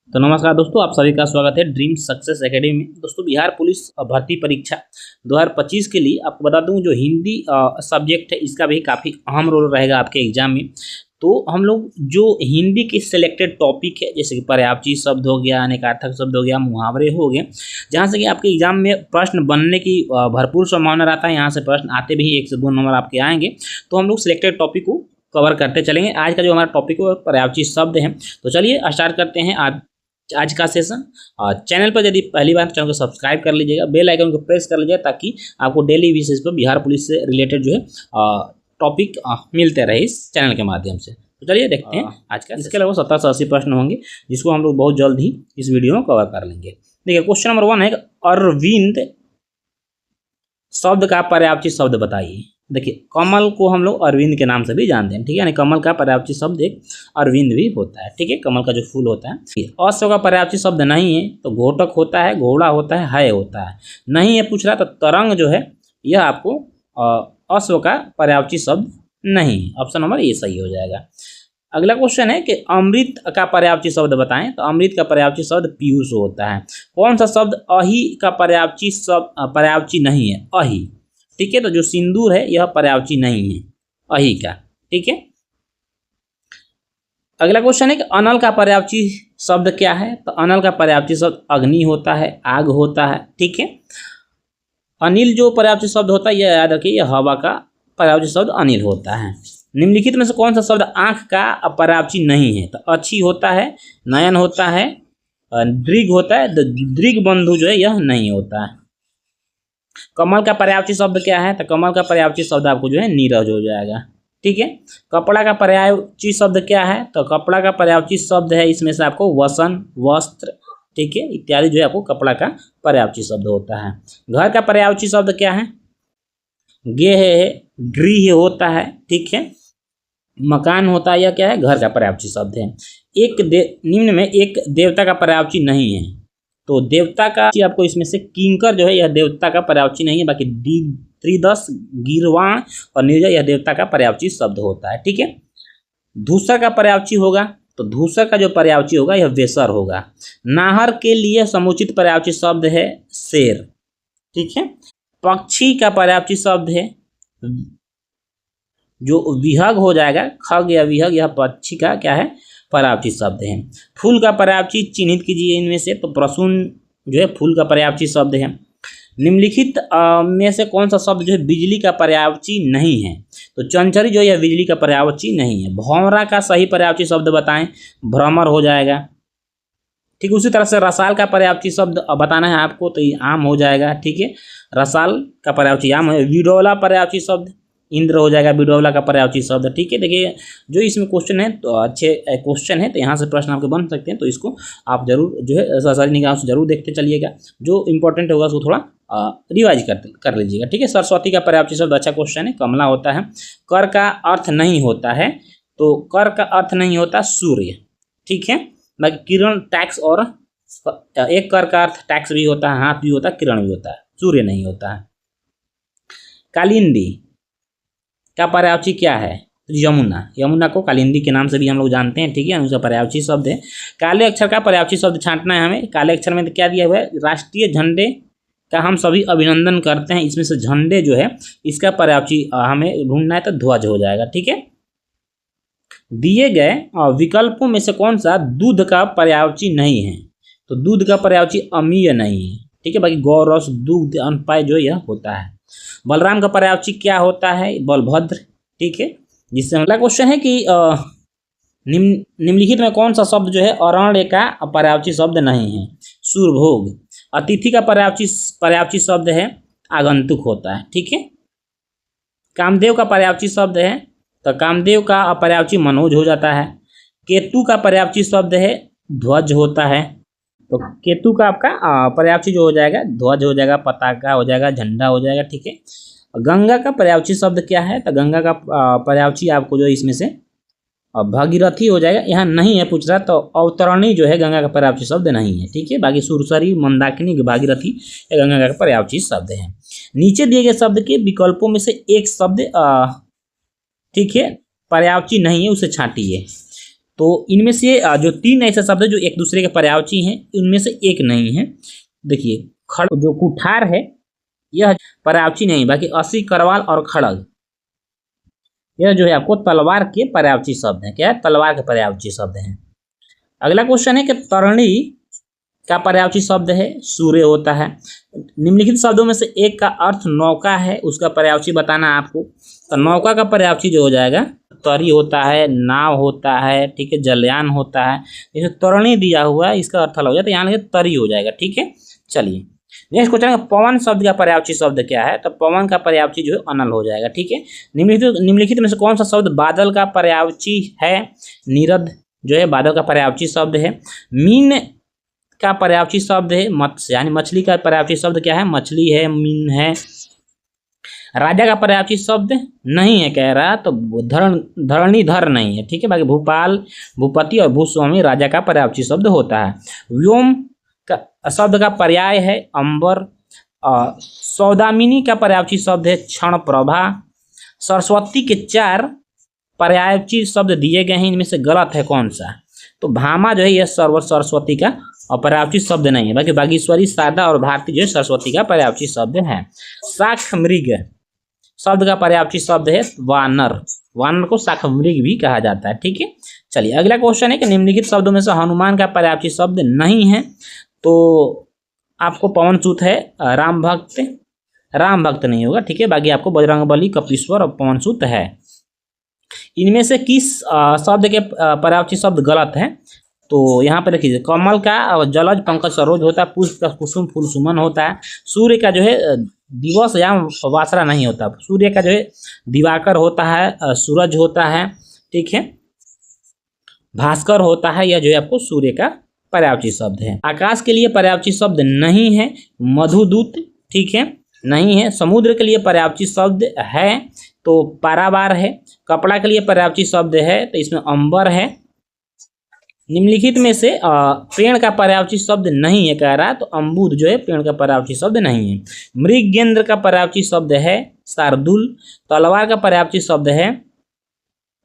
तो नमस्कार दोस्तों, आप सभी का स्वागत है ड्रीम सक्सेस एकेडमी में। दोस्तों, बिहार पुलिस भर्ती परीक्षा 2025 के लिए आपको बता दूं, जो हिंदी सब्जेक्ट है इसका भी काफ़ी अहम रोल रहेगा आपके एग्जाम में। तो हम लोग जो हिंदी के सिलेक्टेड टॉपिक है, जैसे कि पर्यायवाची शब्द हो गया, अनेकार्थक शब्द हो गया, मुहावरे हो गए, जहाँ से कि आपके एग्जाम में प्रश्न बनने की भरपूर संभावना रहता है। यहाँ से प्रश्न आते भी 1 से 2 नंबर आपके आएंगे। तो हम लोग सिलेक्टेड टॉपिक को कवर करते चलेंगे। आज का जो हमारा टॉपिक है पर्यायवाची शब्द है। तो चलिए स्टार्ट करते हैं आज का सेशन। चैनल पर यदि पहली बार चैनल को सब्सक्राइब कर लीजिएगा, बेल आइकन को प्रेस कर लीजिएगा, ताकि आपको डेली बेसिस पर बिहार पुलिस से रिलेटेड जो है टॉपिक मिलते रहे इस चैनल के माध्यम से। तो चलिए देखते हैं आज का। इसके अलावा 70 से 80 प्रश्न होंगे, जिसको हम लोग बहुत जल्द ही इस वीडियो में कवर कर लेंगे। देखिए, क्वेश्चन नंबर 1 है, अरविंद शब्द का पर्यायवाची शब्द बताइए। देखिए, कमल को हम लोग अरविंद के नाम से भी जानते हैं, ठीक है। यानी कमल का पर्यायवाची शब्द एक अरविंद भी होता है, ठीक है। कमल का जो फूल होता है। अश्व का पर्यायवाची शब्द नहीं है, तो घोटक होता है, घोड़ा होता है होता है। नहीं है पूछ रहा, तो तरंग जो है यह आपको अश्व का पर्यायवाची शब्द नहीं है। ऑप्शन नंबर ए सही हो जाएगा। अगला क्वेश्चन है कि अमृत का पर्यायवाची शब्द बताएं। तो अमृत का पर्यायवाची शब्द पीयूष होता है। कौन सा शब्द अहि का पर्यायवाची नहीं है? अहि, ठीक है। तो जो सिंदूर है यह पर्यायवाची नहीं है अहि का, ठीक है। अगला क्वेश्चन है कि अनल का पर्यायवाची शब्द क्या है? तो अनल का पर्यायवाची शब्द अग्नि होता है, आग होता है, ठीक है। अनिल जो पर्यायवाची शब्द होता है, यह याद रखिए, यह हवा का पर्यायवाची शब्द अनिल होता है। निम्नलिखित में से कौन सा शब्द आंख का पर्यायवाची नहीं है? तो अच्छी होता है, नयन होता है, दृग होता है। दृग बंधु जो है यह नहीं होता है। कमल का पर्यायवाची शब्द क्या है? तो कमल का पर्यायवाची शब्द आपको जो है नीरज हो जाएगा, ठीक है। कपड़ा का पर्यायवाची शब्द क्या है? तो कपड़ा का पर्यायवाची शब्द है इसमें से आपको वसन, वस्त्र, ठीक है, इत्यादि जो है आपको कपड़ा का पर्यायवाची शब्द होता है। घर का पर्यायवाची शब्द क्या है? गेह है, गृह होता है, ठीक है। मकान होता है, यह क्या है? घर का पर्यायवाची शब्द है। निम्न में एक देवता का पर्यायवाची नहीं है। तो देवता का आपको इसमें से किंकर जो है यह देवता का पर्यायवाची नहीं है, बाकी त्रिदश, गीर्वाण और निर्जय यह देवता का पर्यायवाची शब्द होता है, ठीक है। धूसर का पर्यायवाची होगा, तो धूसर का जो पर्यायवाची होगा यह वेसर होगा। नाहर के लिए समुचित पर्यायवाची शब्द है शेर, ठीक है। पक्षी का पर्यायवाची शब्द है जो विहग हो जाएगा, खग या विहग, यह पक्षी का क्या है? पर्यायवाची शब्द है। फूल का पर्यायवाची चिन्हित कीजिए इनमें से। तो प्रसून जो है फूल का पर्यायवाची शब्द है। निम्नलिखित में से कौन सा शब्द जो है बिजली का पर्यायवाची नहीं है? तो चंचरी जो है बिजली का पर्यायवाची नहीं है। भौंरा का सही पर्यायवाची शब्द बताएं। भ्रमर हो जाएगा, ठीक। उसी तरह से रसाल का पर्यायवाची शब्द बताना है आपको, तो ये आम हो जाएगा, ठीक है। रसाल का पर्यायवाची आम है। विडोला पर्यायवाची शब्द इंद्र हो जाएगा, बिडोला का पर्यायवाची शब्द, ठीक है। देखिए, जो इसमें क्वेश्चन है तो अच्छे क्वेश्चन है, तो यहाँ से प्रश्न आपके बन सकते हैं। तो इसको आप जरूर जो है सरकारी निगाह से जरूर देखते चलिएगा। जो इंपॉर्टेंट होगा उसको थोड़ा रिवाइज कर लीजिएगा, ठीक है। सरस्वती का पर्यायवाची शब्द अच्छा क्वेश्चन है, कमला होता है। कर का अर्थ नहीं होता है, तो कर का अर्थ नहीं होता सूर्य, ठीक है। बाकी किरण, टैक्स, और एक कर का अर्थ टैक्स भी होता है, हाथ भी होता है, किरण भी होता है, सूर्य नहीं होता है। कालिंदी का पर्यायवाची क्या है? यमुना। यमुना को कालिंदी के नाम से भी हम लोग जानते हैं, ठीक है। उसका पर्यायवाची शब्द है। काले अक्षर का पर्यायवाची शब्द छांटना है हमें। काले अक्षर में तो क्या दिया हुआ है? राष्ट्रीय झंडे का हम सभी अभिनंदन करते हैं। इसमें से झंडे जो है इसका पर्यायवाची हमें ढूंढना है, तो ध्वज हो जाएगा, ठीक है। दिए गए विकल्पों में से कौन सा दूध का पर्यायवाची नहीं है? तो दूध का पर्यायवाची अमीय नहीं है, ठीक है। बाकी गौरस, दुग्ध, अनपाय जो यह होता है। बलराम का पर्यायवाची क्या होता है? बलभद्र, ठीक है। जिससे अगला क्वेश्चन है कि निम्नलिखित में कौन सा शब्द जो है अरण्य का पर्यायवाची शब्द नहीं है? सूरभोग। अतिथि का पर्यायवाची शब्द है आगंतुक होता है, ठीक है। कामदेव का पर्यायवाची शब्द है, तो कामदेव का पर्यायवाची मनोज हो जाता है। केतु का पर्यायवाची शब्द है ध्वज होता है। तो केतु का आपका पर्यायवाची जो हो जाएगा ध्वज हो जाएगा, पताका हो जाएगा, झंडा हो जाएगा, ठीक है। गंगा का पर्यायवाची शब्द क्या है? तो गंगा का पर्यायवाची आपको जो इसमें से भागीरथी हो जाएगा। यहाँ नहीं है पूछ रहा, तो अवतरणी जो है गंगा का पर्यायवाची शब्द नहीं है, ठीक है। बाकी सुरसरी, मंदाकिनी, भागीरथी ये गंगा का पर्यायवाची शब्द है। नीचे दिए गए शब्द के विकल्पों में से एक शब्द ठीक है पर्यायवाची नहीं है, उसे छांटिए। तो इनमें से जो 3 ऐसे शब्द है जो एक दूसरे के पर्यायवाची हैं, उनमें से एक नहीं है। देखिए खड़ जो कुठार है यह पर्यायवाची नहीं, बाकी असी, करवाल और खड़ग यह जो है आपको तलवार के पर्यायवाची शब्द हैं। क्या है? तलवार के पर्यायवाची शब्द हैं। अगला क्वेश्चन है कि तरणी का पर्यायवाची शब्द है सूर्य होता है। निम्नलिखित शब्दों में से एक का अर्थ नौका है, उसका पर्यायवाची बताना आपको। तो नौका का पर्यायवाची जो हो जाएगा तरी होता है, नाव होता है, ठीक है, जलयान होता है। जैसे तरणी दिया हुआ है इसका अर्थ अलग हो जाता है, यहाँ लगे तरी हो जाएगा। ठीक है, चलिए नेक्स्ट क्वेश्चन है पवन शब्द का पर्यायवाची शब्द क्या है? तो पवन का पर्यायवाची जो है अनल हो जाएगा। ठीक है, निम्नलिखित में से कौन सा शब्द बादल का पर्यायवाची है? नीरद जो है बादल का पर्यायवाची शब्द है। मीन का पर्यायवाची शब्द है मत्स्य, यानी मछली का पर्यायवाची शब्द क्या है? मछली है, मीन है। राजा का पर्यायवाची शब्द नहीं है कह रहा, तो धरणीधर नहीं है। ठीक है, बाकी भूपाल, भूपति और भूस्वामी राजा का पर्यायवाची शब्द होता है। व्योम का शब्द का पर्याय है अंबर। सौदामिनी का पर्यायवाची शब्द है क्षण प्रभा। सरस्वती के 4 पर्यायवाची शब्द दिए गए हैं, इनमें से गलत है कौन सा? तो भामा जो है यह सरस्वती का पर्यायवाची शब्द नहीं है, बाकी बागेश्वरी, शारदा और भारती जो है सरस्वती का पर्यायवाची शब्द है। शाख मृग शब्द का पर्यायवाची शब्द है वानर। वानर को शाख मृग भी कहा जाता है। ठीक है, चलिए अगला क्वेश्चन है कि निम्नलिखित शब्दों में से हनुमान का पर्यायवाची शब्द नहीं है। तो आपको पवन सूत है, राम भक्त, राम भक्त नहीं होगा। ठीक है, बाकी आपको बजरंगबली, कपीश्वर और पवन सूत है। इनमें से किस शब्द के पर्यायवाची शब्द गलत है? तो यहाँ पर देखिए कमल का जलज पंकज सरोज होता है, पुष्प का कुसुम फूल सुमन होता है। सूर्य का जो है दिवस या वासरा नहीं होता, सूर्य का जो है दिवाकर होता है, सूरज होता है। ठीक है, भास्कर होता है, यह जो है आपको सूर्य का पर्यायवाची शब्द है। आकाश के लिए पर्यायवाची शब्द नहीं है मधुदूत। ठीक है, नहीं है। समुद्र के लिए पर्यायवाची शब्द है तो पारावार है। कपड़ा के लिए पर्यायवाची शब्द है तो इसमें अंबर है। निम्नलिखित में से पेड़ का पर्यायवाची शब्द नहीं है कह रहा, तो अम्बुद जो है पेड़ का पर्यायवाची शब्द नहीं है। मृगेंद्र का पर्यायवाची शब्द है शार्दुल। तलवार का पर्यायवाची शब्द है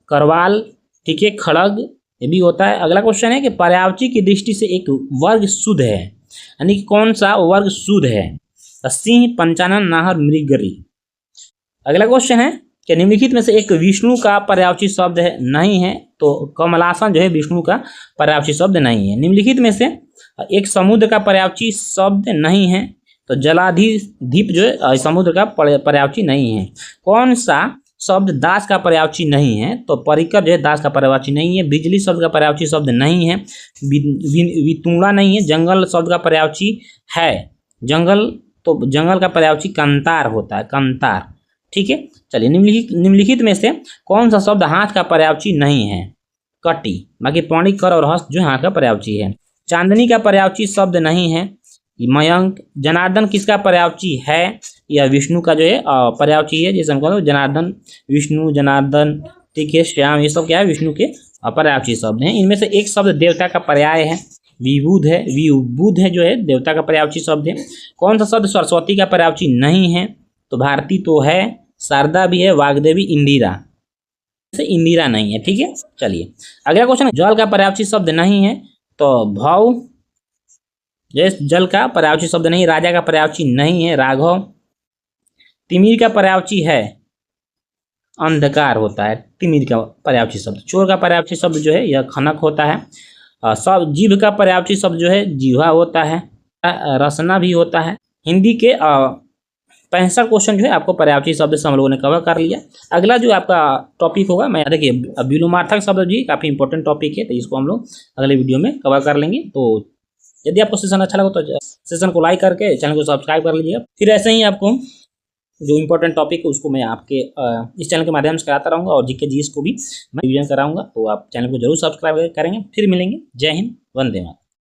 करवाल। ठीक है, खड़ग ये भी होता है। अगला क्वेश्चन है कि पर्यायवाची की दृष्टि से एक वर्ग शुद्ध है, यानी कि कौन सा वर्ग शुद्ध है? सिंह, पंचानन, नाहर, मृगरी। अगला क्वेश्चन है कि निम्नलिखित में से एक विष्णु का पर्यायवाची शब्द है नहीं है, तो कमलासन जो है विष्णु का पर्यायवाची शब्द नहीं है। निम्नलिखित में से एक समुद्र का पर्यायवाची शब्द नहीं है, तो जलाधिदीप जो है समुद्र का पर्यायवाची नहीं है। कौन सा शब्द दास का पर्यायवाची नहीं है? तो परिकर जो है दास का पर्यायवाची नहीं है। बिजली शब्द का पर्यायवाची शब्द नहीं है। वितुड़ा नहीं है। जंगल शब्द का पर्यायवाची है जंगल, तो जंगल का पर्यायवाची कंतार होता है, कंतार। ठीक है, चलिए निम्नलिखित में से कौन सा शब्द हाथ का पर्यायवाची नहीं है? कटी। बाकी पौणी, कर और हस्त जो हाथ का पर्यायवाची है। चांदनी का पर्यायवाची शब्द नहीं है मयंक। जनार्दन किसका पर्यायवाची है? यह विष्णु का जो है पर्यायवाची है। जैसे हम कहते हैं जनार्दन, विष्णु, जनार्दन। ठीक है, श्याम, ये सब क्या है? विष्णु के पर्यायवाची शब्द हैं। इनमें से एक शब्द देवता का पर्याय है, विबुध है। विबुध है जो है देवता का पर्यायवाची शब्द है। कौन सा शब्द सरस्वती का पर्यायवाची नहीं है? तो भारती तो है, शारदा भी है, वाग्देवी, इंदिरा से इंदिरा नहीं है। ठीक है, चलिए अगला क्वेश्चन, जल का पर्यायवाची शब्द नहीं है, तो भव जैसे जल का पर्यायवाची शब्द नहीं। राजा का पर्यायवाची नहीं है राघव। तिमिर का पर्यायवाची है अंधकार होता है, तिमिर का पर्यायवाची शब्द। चोर का पर्यायवाची शब्द जो है यह खनक होता है। सब जीभ का पर्यायवाची शब्द जो है जीवा होता है। रसना भी होता है। हिंदी के 65 क्वेश्चन जो है आपको पर्यायवाची शब्द से हम लोगों ने कवर कर लिया। अगला जो आपका टॉपिक होगा, मैं देखिए विलोमार्थक शब्द जी काफ़ी इंपॉर्टेंट टॉपिक है, तो इसको हम लोग अगले वीडियो में कवर कर लेंगे। तो यदि आपको सेशन अच्छा लगा तो सेशन को लाइक करके चैनल को सब्सक्राइब कर लीजिएगा। फिर ऐसे ही आपको जो इंपॉर्टेंट टॉपिक है उसको मैं आपके इस चैनल के माध्यम से कराता रहूँगा, और जीके जीएस को भी मैं रिवीजन कराऊंगा। तो आप चैनल को जरूर सब्सक्राइब करेंगे। फिर मिलेंगे। जय हिंद, वंदे मातरम।